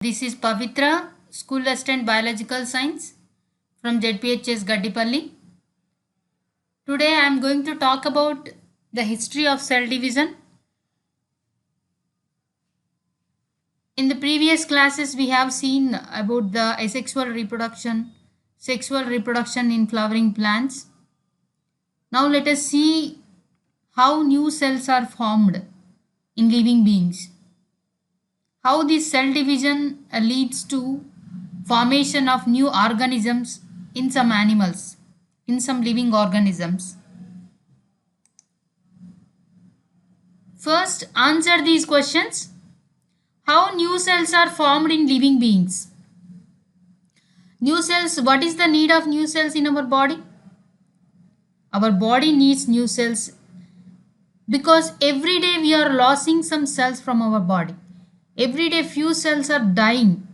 This is Pavitra, School Assistant Biological Science from ZPHS Gaddipalli. Today I am going to talk about the history of cell division. In the previous classes we have seen about the asexual reproduction, sexual reproduction in flowering plants. Now let us see how new cells are formed in living beings. How this cell division leads to formation of new organisms in some animals, in some living organisms. First, answer these questions. How new cells are formed in living beings? New cells, what is the need of new cells in our body? Our body needs new cells because every day we are losing some cells from our body. Every day few cells are dying.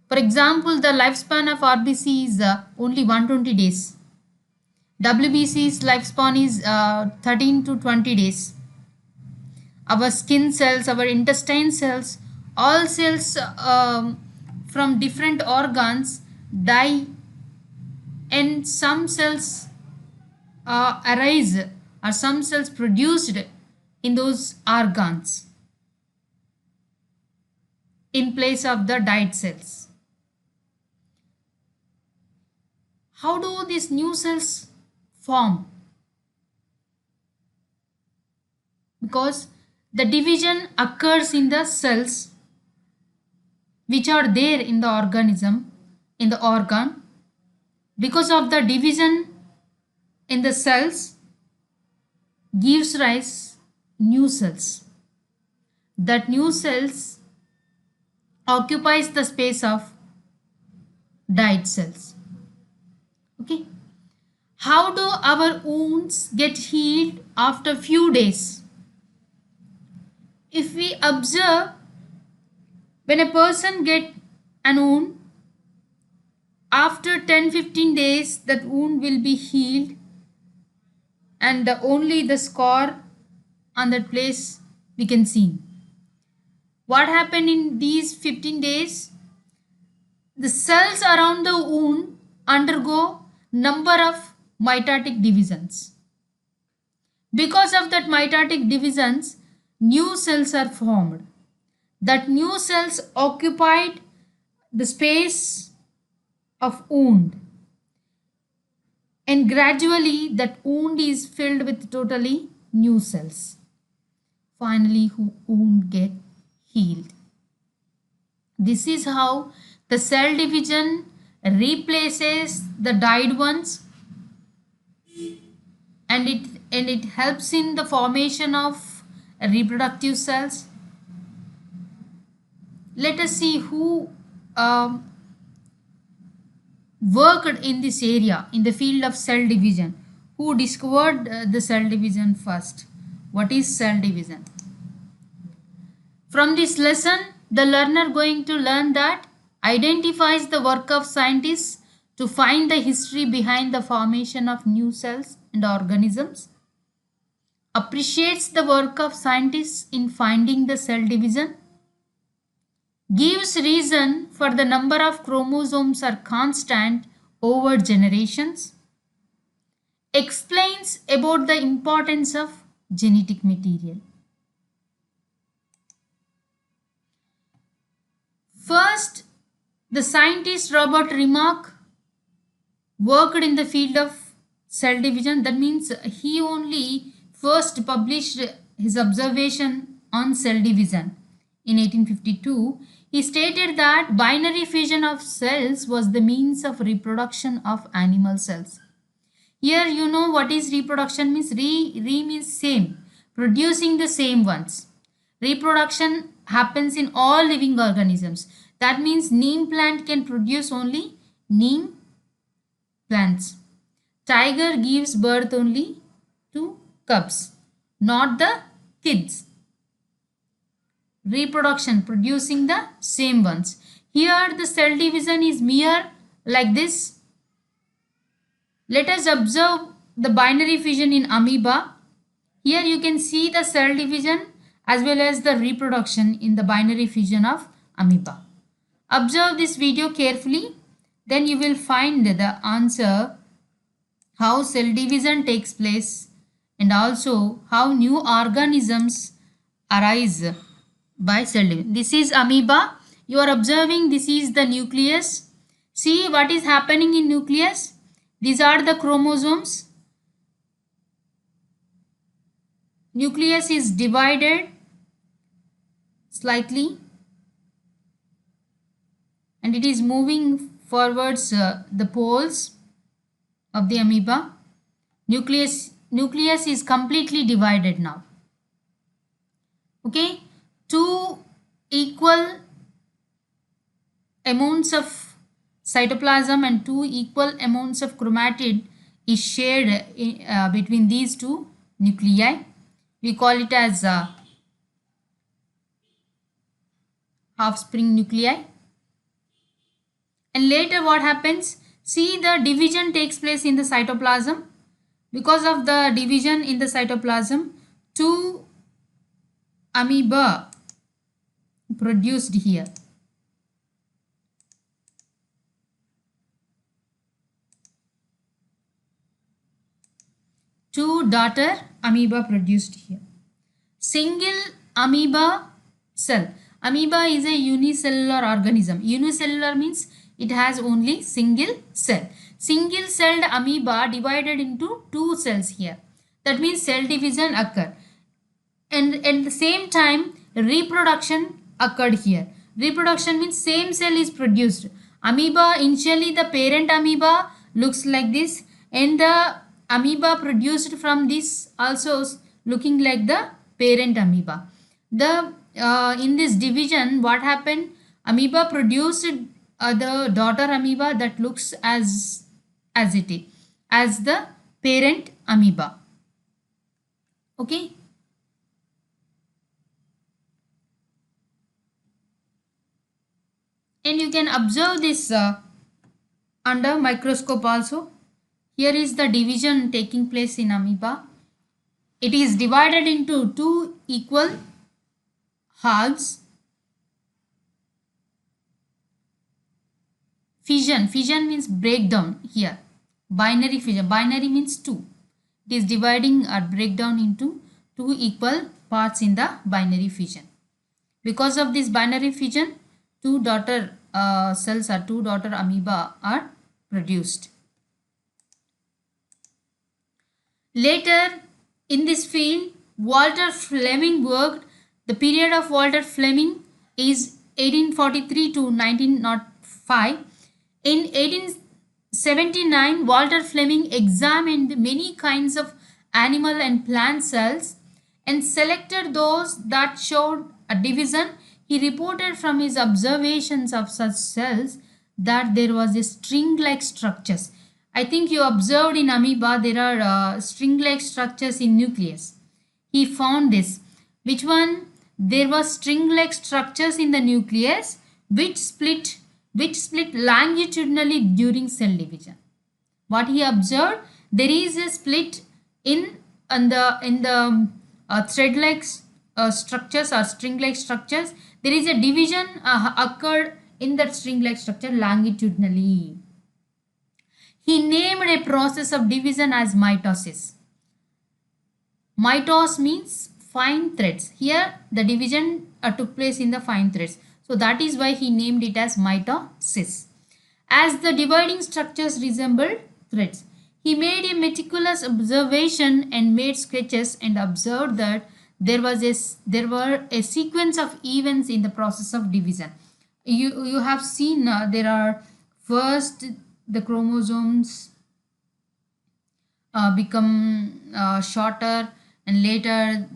For example, the lifespan of RBC is only 120 days. WBC's lifespan is 13 to 20 days. Our skin cells, our intestine cells, all cells from different organs die, and some cells arise or some cells produced in those organs in place of the died cells. How do these new cells form? Because the division occurs in the cells which are there in the organism, in the organ. Because of the division in the cells gives rise new cells. That new cells occupies the space of died cells. Okay. How do our wounds get healed after few days? If we observe, when a person get an wound, after 10-15 days that wound will be healed and only the scar on that place we can see. What happened in these 15 days? The cells around the wound undergo number of mitotic divisions. Because of that mitotic divisions, new cells are formed. That new cells occupied the space of wound, and gradually that wound is filled with totally new cells. Finally, wound get healed. This is how the cell division replaces the died ones, and it helps in the formation of reproductive cells. Let us see who worked in this area in the field of cell division. Who discovered the cell division first? What is cell division? From this lesson, the learner going to learn that identifies the work of scientists to find the history behind the formation of new cells and organisms, appreciates the work of scientists in finding the cell division, gives reason for the number of chromosomes are constant over generations, explains about the importance of genetic material. First, the scientist Robert Remarque worked in the field of cell division. That means he only first published his observation on cell division in 1852. He stated that binary fission of cells was the means of reproduction of animal cells. Here you know what is reproduction means. Re means same, producing the same ones. Reproduction happens in all living organisms. That means neem plant can produce only neem plants. Tiger gives birth only to cubs, not the kids. Reproduction, producing the same ones. Here the cell division is mere like this. Let us observe the binary fission in amoeba. Here you can see the cell division as well as the reproduction in the binary fission of amoeba. Observe this video carefully, then you will find the answer how cell division takes place and also how new organisms arise by cell division. This is amoeba. You are observing this is the nucleus. See what is happening in nucleus. These are the chromosomes. Nucleus is divided slightly and it is moving forwards the poles of the amoeba. Nucleus is completely divided now. Okay, two equal amounts of cytoplasm and two equal amounts of chromatid is shared between these two nuclei. We call it as half spring nuclei. And later what happens? See, the division takes place in the cytoplasm. Because of the division in the cytoplasm, two amoeba produced here. Two daughter amoeba produced here. Single amoeba cell. Amoeba is a unicellular organism. Unicellular means it has only single cell. Single celled amoeba divided into two cells here. That means cell division occurred. And at the same time reproduction occurred here. Reproduction means same cell is produced. Amoeba, initially the parent amoeba looks like this and the amoeba produced from this also looking like the parent amoeba. The in this division what happened? Amoeba produced the daughter amoeba that looks as it is as the parent amoeba. Okay. And you can observe this under microscope also. Here is the division taking place in amoeba. It is divided into two equal halves. Fission means breakdown here. Binary fission. Binary means two. It is dividing or breakdown into two equal parts in the binary fission. Because of this binary fission, two daughter cells or two daughter amoeba are produced. Later in this field, Walter Fleming worked. The period of Walter Fleming is 1843 to 1905. In 1879, Walter Fleming examined many kinds of animal and plant cells and selected those that showed a division. He reported from his observations of such cells that there was a string-like structures. I think you observed in amoeba there are string-like structures in nucleus. He found this. Which one? There was string-like structures in the nucleus which split longitudinally during cell division. What he observed? There is a split in the thread-like structures or string-like structures. There is a division occurred in that string-like structure longitudinally. He named a process of division as mitosis. Mitos means fine threads. Here the division took place in the fine threads. So that is why he named it as mitosis. As the dividing structures resembled threads, he made a meticulous observation and made sketches and observed that there were a sequence of events in the process of division. You have seen there are first the chromosomes become shorter and later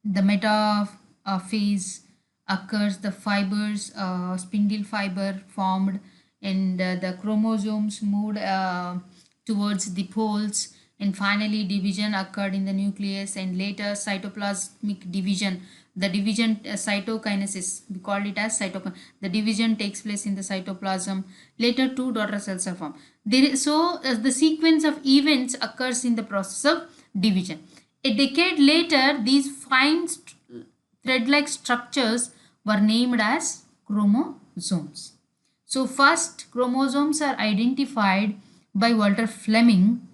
the metaphase occurs, the fibers, spindle fiber formed and the chromosomes moved towards the poles and finally division occurred in the nucleus and later cytoplasmic division. The division cytokinesis, we called it as cytokinesis. The division takes place in the cytoplasm. Later two daughter cells are formed. The sequence of events occurs in the process of division. A decade later, these fine thread-like structures were named as chromosomes. chromosomes. So first chromosomes are identified by Walter Fleming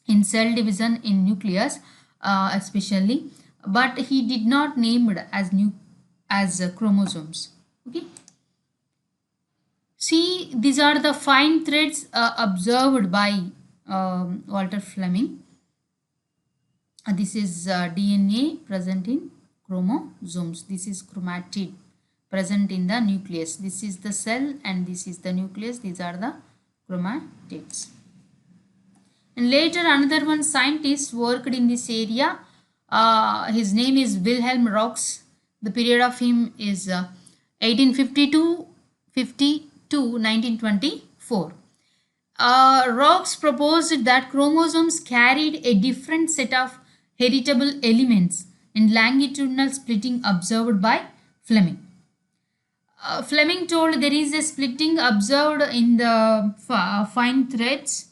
in cell division in nucleus, especially, but he did not name it as chromosomes. Okay. See, these are the fine threads observed by Walter Fleming. This is DNA present in chromosomes. This is chromatid present in the nucleus. This is the cell and this is the nucleus. These are the chromatids. And later another one scientist worked in this area. His name is Wilhelm Rox. The period of him is 1852 1924. Rox proposed that chromosomes carried a different set of heritable elements and longitudinal splitting observed by Fleming. Fleming told there is a splitting observed in the fine threads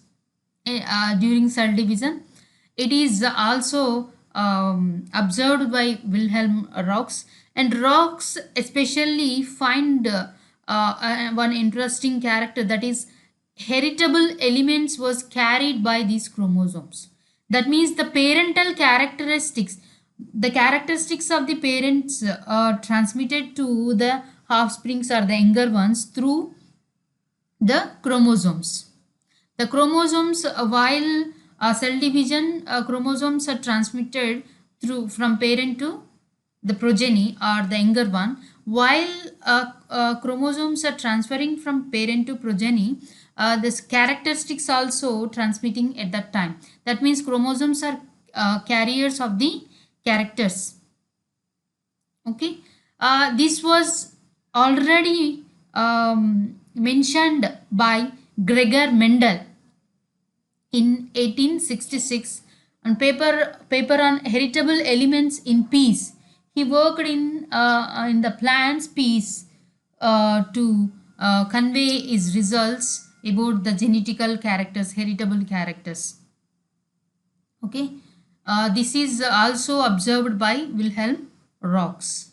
during cell division. It is also observed by Wilhelm Rox, and Rox especially find one interesting character, that is heritable elements was carried by these chromosomes. That means the parental characteristics, the characteristics of the parents are transmitted to the offsprings or the younger ones through the chromosomes. The chromosomes, while cell division, chromosomes are transmitted through from parent to the progeny or the younger one, while chromosomes are transferring from parent to progeny. This characteristics also transmitting at that time. That means chromosomes are carriers of the characters. Okay, this was already mentioned by Gregor Mendel in 1866 on paper on heritable elements in peas. He worked in the plants peas to convey his results about the genetical characters, heritable characters. Okay, this is also observed by Wilhelm Rox.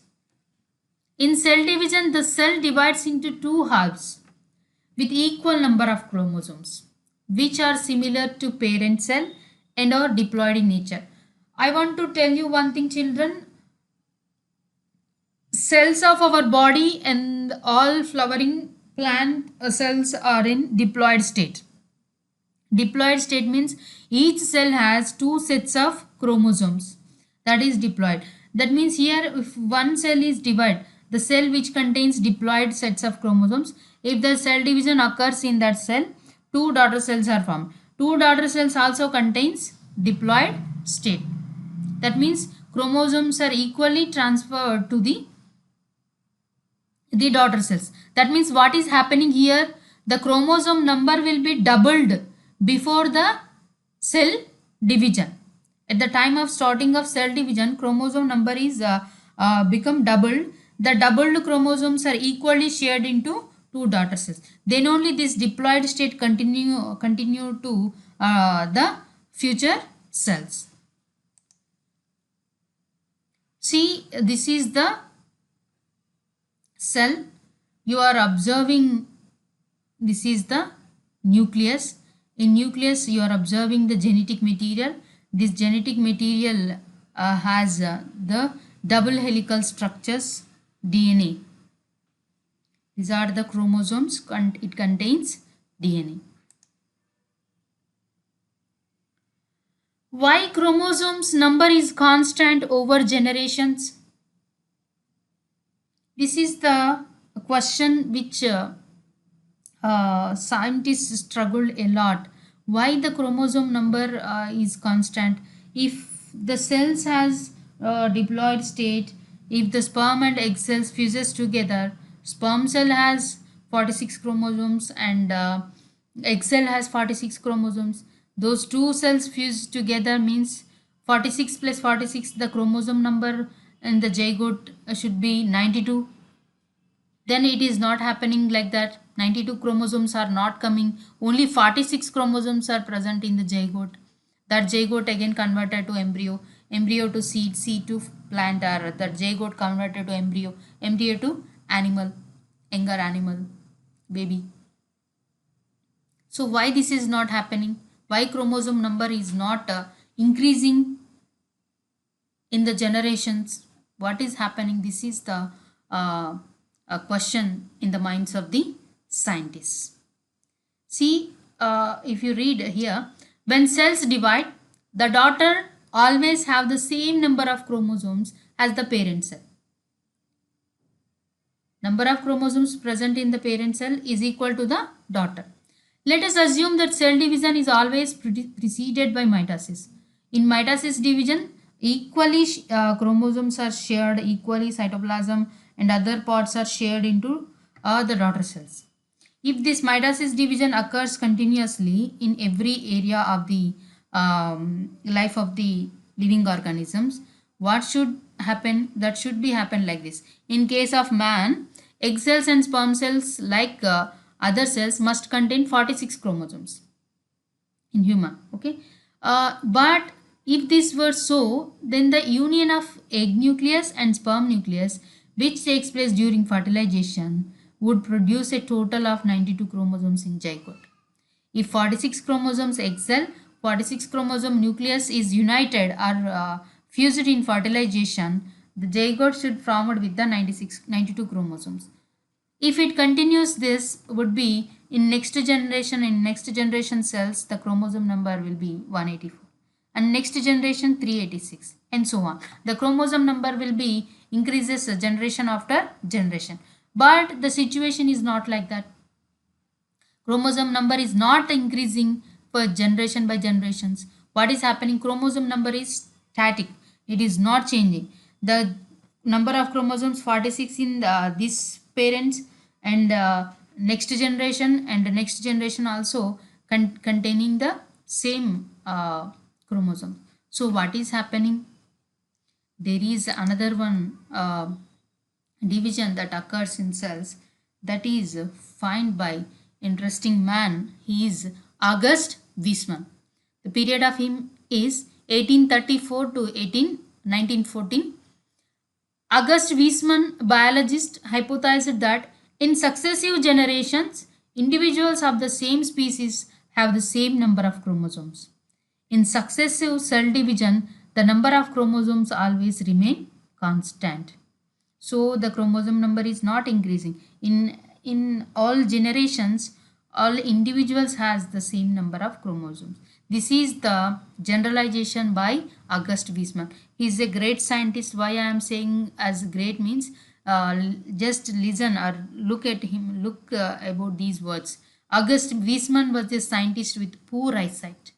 In cell division, the cell divides into two halves with equal number of chromosomes, which are similar to parent cell and are diploid in nature. I want to tell you one thing, children. Cells of our body and all flowering plant cells are in diploid state. Diploid state means each cell has two sets of chromosomes. That is diploid. That means here if one cell is divided, the cell which contains diploid sets of chromosomes, if the cell division occurs in that cell, two daughter cells are formed. Two daughter cells also contains diploid state. That means chromosomes are equally transferred to the daughter cells. That means what is happening here, the chromosome number will be doubled before the cell division. At the time of starting of cell division, chromosome number is become doubled. The doubled chromosomes are equally shared into two daughter cells. Then only this diploid state continue to the future cells. See, this is the cell. You are observing, this is the nucleus. In nucleus you are observing the genetic material. This genetic material has the double helical structures, DNA. These are the chromosomes, it contains DNA. Why chromosomes number is constant over generations? This is the question which scientists struggled a lot. Why the chromosome number is constant? If the cells has diploid state, if the sperm and egg cells fuses together, sperm cell has 46 chromosomes and egg cell has 46 chromosomes. Those two cells fuse together means 46 plus 46, the chromosome number in the zygote should be 92. Then it is not happening like that. 92 chromosomes are not coming. Only 46 chromosomes are present in the zygote. That zygote again converted to embryo, embryo to seed to plant, or that zygote converted to embryo, embryo to animal. younger animal, baby. So why this is not happening? Why chromosome number is not increasing in the generations? What is happening? This is the a question in the minds of the scientists. See, if you read here, when cells divide, the daughter always have the same number of chromosomes as the parent cell. Number of chromosomes present in the parent cell is equal to the daughter. Let us assume that cell division is always preceded by mitosis. In mitosis division, equally chromosomes are shared equally, cytoplasm and other parts are shared into the daughter cells. If this mitosis division occurs continuously in every area of the life of the living organisms, what should happen? That should be happen like this. In case of man, egg cells and sperm cells, like other cells, must contain 46 chromosomes in human. Okay, but if this were so, then the union of egg nucleus and sperm nucleus, which takes place during fertilization, would produce a total of 92 chromosomes in zygote. If 46 chromosomes egg cell, 46 chromosome nucleus is united or fused in fertilization, the zygote should formed with the 92 chromosomes. If it continues, this would be in next generation cells, the chromosome number will be 184 and next generation 386 and so on. The chromosome number will be increases generation after generation. But the situation is not like that. Chromosome number is not increasing per generation by generations. What is happening? Chromosome number is static. It is not changing. The number of chromosomes 46 in this parents and next generation and the next generation also containing the same chromosome. So what is happening? There is another one division that occurs in cells, that is found by interesting man. He is August Weismann. The period of him is 1834 to 1914. August Weismann, biologist, hypothesized that in successive generations, individuals of the same species have the same number of chromosomes. In successive cell division, the number of chromosomes always remain constant. So the chromosome number is not increasing. In all generations, all individuals has the same number of chromosomes. This is the generalization by August Weismann. He is a great scientist. Why I am saying as great means, just listen or look at him, look about these words. August Weismann was a scientist with poor eyesight.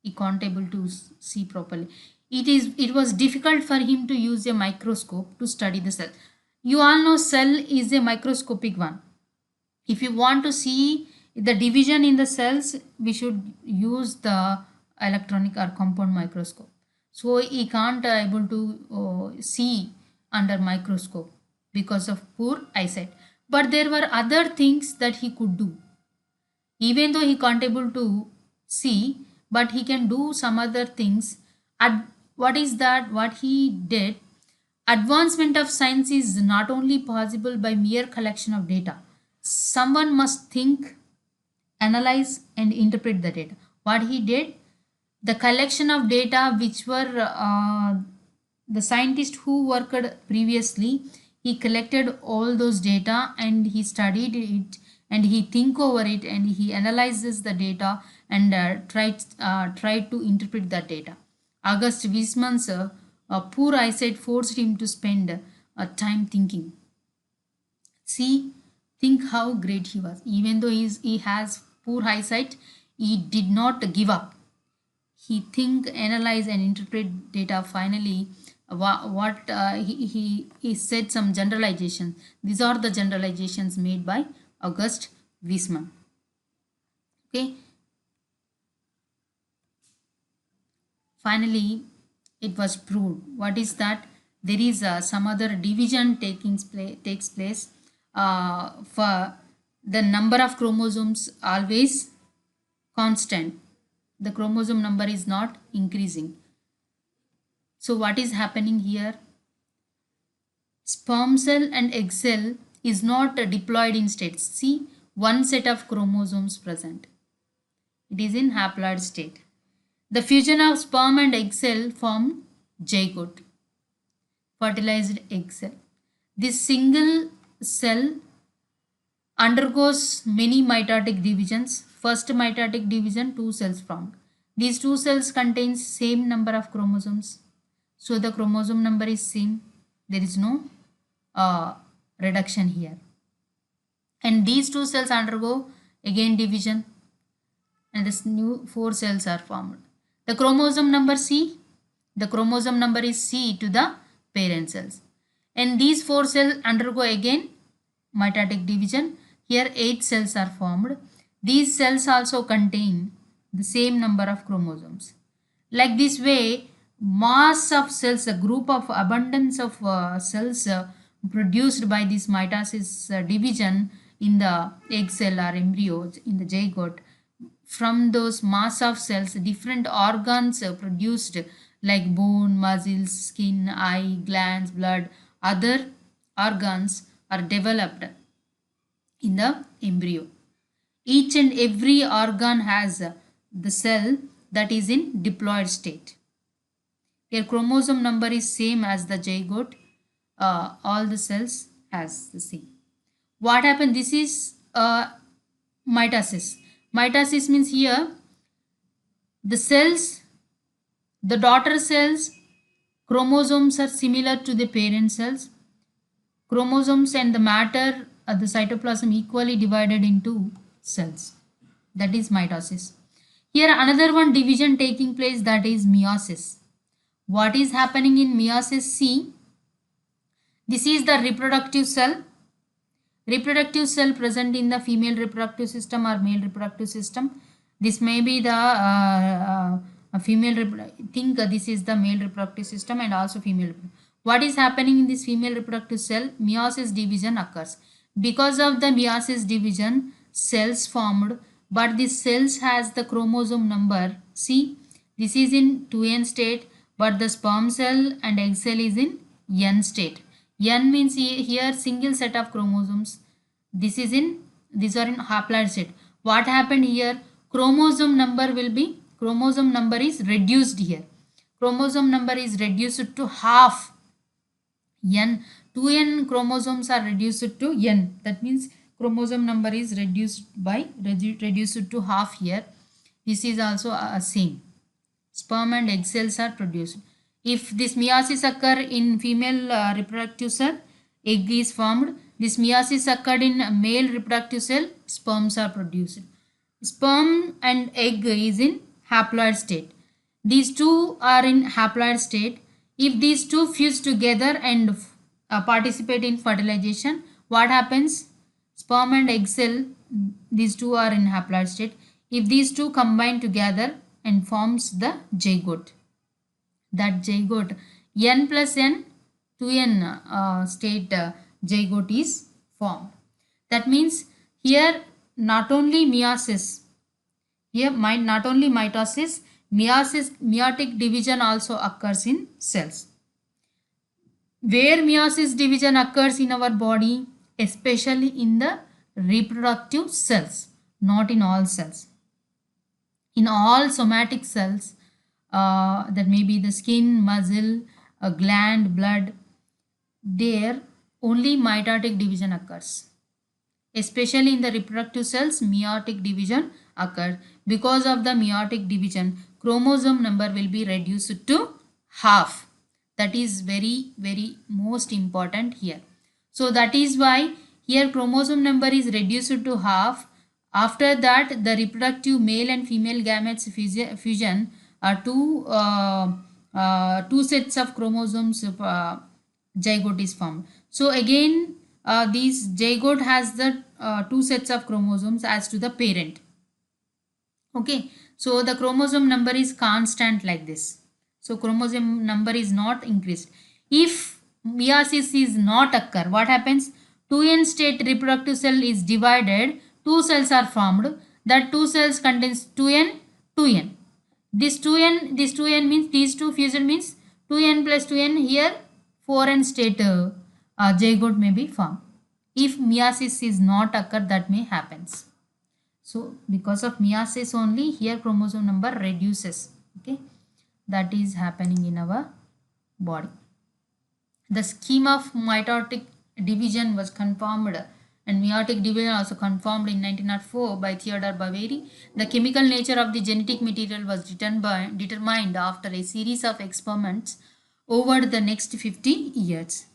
He can't able to see properly. It was difficult for him to use a microscope to study the cell. You all know cell is a microscopic one. If you want to see the division in the cells, we should use the electronic or compound microscope. So he can't able to see under microscope because of poor eyesight. But there were other things that he could do. Even though he can't able to see, but he can do some other things. What is that? What he did? Advancement of science is not only possible by mere collection of data. Someone must think, analyze and interpret the data. What he did? The collection of data which were the scientist who worked previously, he collected all those data and he studied it and he think over it and he analyzes the data and tried to interpret the data. August Weismann's poor eyesight forced him to spend time thinking. See, think how great he was. Even though he has poor eyesight, he did not give up. He think, analyze and interpret data. Finally, he said some generalization. These are the generalizations made by August Weismann. Okay. Finally, it was proved. What is that? There is some other division takes place for the number of chromosomes always constant. The chromosome number is not increasing. So what is happening here? Sperm cell and egg cell is not diploid in state. See, one set of chromosomes present. It is in haploid state. The fusion of sperm and egg cell form zygote, fertilized egg cell. This single cell undergoes many mitotic divisions. First mitotic division, 2 cells formed. These 2 cells contains same number of chromosomes. So the chromosome number is same. There is no reduction here. And these 2 cells undergo again division, and this new 4 cells are formed. The chromosome number C, the chromosome number is C to the parent cells. And these 4 cells undergo again mitotic division. Here 8 cells are formed. These cells also contain the same number of chromosomes. Like this way, mass of cells, a group of abundance of cells produced by this mitosis division in the egg cell or embryo in the zygote. From those mass of cells, different organs produced like bone, muscles, skin, eye, glands, blood, other organs are developed in the embryo. Each and every organ has the cell that is in diploid state. Here chromosome number is same as the zygote. All the cells has the same. What happened? This is mitosis. Mitosis means here the cells, the daughter cells, chromosomes are similar to the parent cells. Chromosomes and the matter of the cytoplasm equally divided into cells. That is mitosis. Here another one division taking place, that is meiosis. What is happening in meiosis? See, this is the reproductive cell. Reproductive cell present in the female reproductive system or male reproductive system. This may be the female think this is the male reproductive system and also female. What is happening in this female reproductive cell? Meiosis division occurs. Because of the meiosis division, cells formed, but this cells has the chromosome number. See, this is in 2n state, but the sperm cell and egg cell is in n state. N means here single set of chromosomes. These are in haploid state. What happened here? Chromosome number is reduced here. Chromosome number is reduced to half. N, 2n chromosomes are reduced to n. That means chromosome number is reduced to half here. This is also same. Sperm and egg cells are produced. If this meiosis occur in female reproductive cell, egg is formed. This meiosis occurred in male reproductive cell, sperms are produced. Sperm and egg is in haploid state. These two are in haploid state. If these two fuse together and participate in fertilization, what happens? Sperm and egg cell, these two are in haploid state. If these two combine together and forms the zygote, that zygote, n plus n, 2n state zygote is formed. That means here not only meiosis, here not only mitosis, meiotic division also occurs in cells. Where meiosis division occurs in our body? Especially in the reproductive cells, not in all cells. In all somatic cells, that may be the skin, muscle, gland, blood, there only mitotic division occurs. Especially in the reproductive cells, meiotic division occurs. Because of the meiotic division, chromosome number will be reduced to half. That is very most important here. So that is why here chromosome number is reduced to half. After that, the reproductive male and female gametes fusion are two sets of chromosomes, zygote is formed. So again, this zygote has the 2 sets of chromosomes as to the parent. Okay, so the chromosome number is constant like this. So chromosome number is not increased. If meiosis is not occur, what happens? 2n state reproductive cell is divided, 2 cells are formed. That 2 cells contains 2n, 2n. This 2n means these two fusion means 2n plus 2n, here 4n state zygote may be formed. If meiosis is not occur, that may happens. So because of meiosis only, here chromosome number reduces. Okay, that is happening in our body. The scheme of mitotic division was confirmed, and meiotic division also confirmed in 1904 by Theodore Baveri. The chemical nature of the genetic material was determined after a series of experiments over the next 50 years.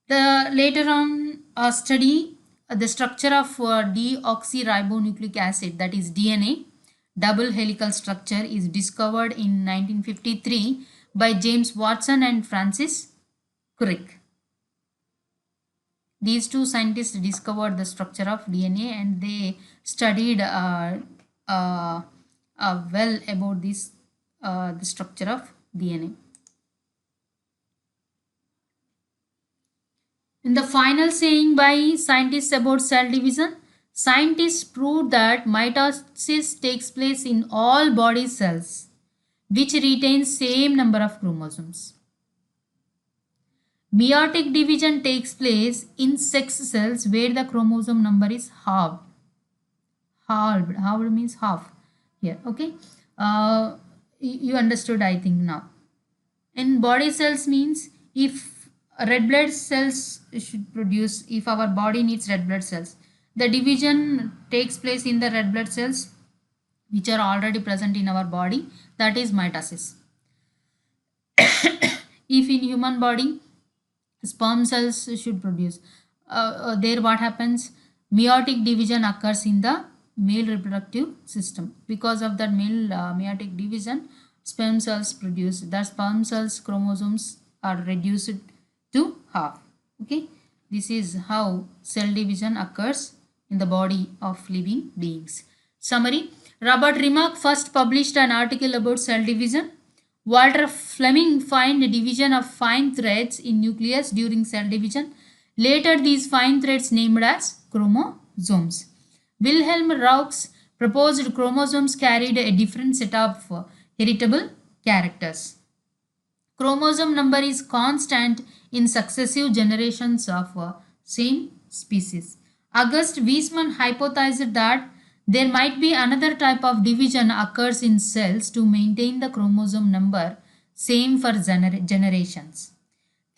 The later on study the structure of deoxyribonucleic acid, that is DNA, double helical structure, is discovered in 1953 by James Watson and Francis Crick. These two scientists discovered the structure of DNA, and they studied well about this the structure of DNA. In the final saying by scientists about cell division, scientists proved that mitosis takes place in all body cells which retain same number of chromosomes. Meiotic division takes place in sex cells where the chromosome number is halved. Halved means half here. Okay, you understood, I think, now. In body cells means if red blood cells should produce, if our body needs red blood cells, the division takes place in the red blood cells which are already present in our body, that is mitosis. If in human body sperm cells should produce, there what happens, meiotic division occurs in the male reproductive system. Because of that male meiotic division, sperm cells produce, the sperm cells chromosomes are reduced to half. Okay, this is how cell division occurs in the body of living beings. Summary: Robert Remarque first published an article about cell division. Walter Fleming found a division of fine threads in nucleus during cell division. Later, these fine threads named as chromosomes. Wilhelm Raux proposed chromosomes carried a different set of heritable characters. Chromosome number is constant in successive generations of same species. August Weismann hypothesized that there might be another type of division occurs in cells to maintain the chromosome number same for generations.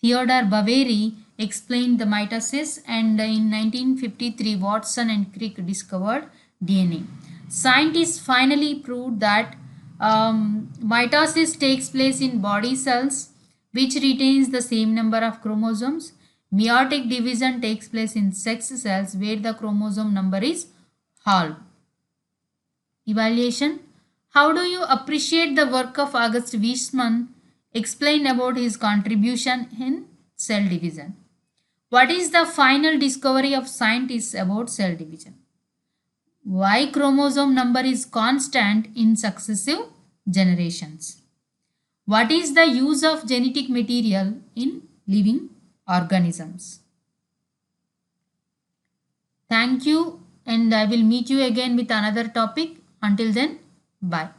Theodore Baveri explained the mitosis, and in 1953 Watson and Crick discovered DNA. Scientists finally proved that mitosis takes place in body cells which retains the same number of chromosomes. Meiotic division takes place in sex cells where the chromosome number is halved. Evaluation: how do you appreciate the work of August Weismann? Explain about his contribution in cell division. What is the final discovery of scientists about cell division? Why chromosome number is constant in successive generations? What is the use of genetic material in living organisms? Thank you, and I will meet you again with another topic. Until then, bye.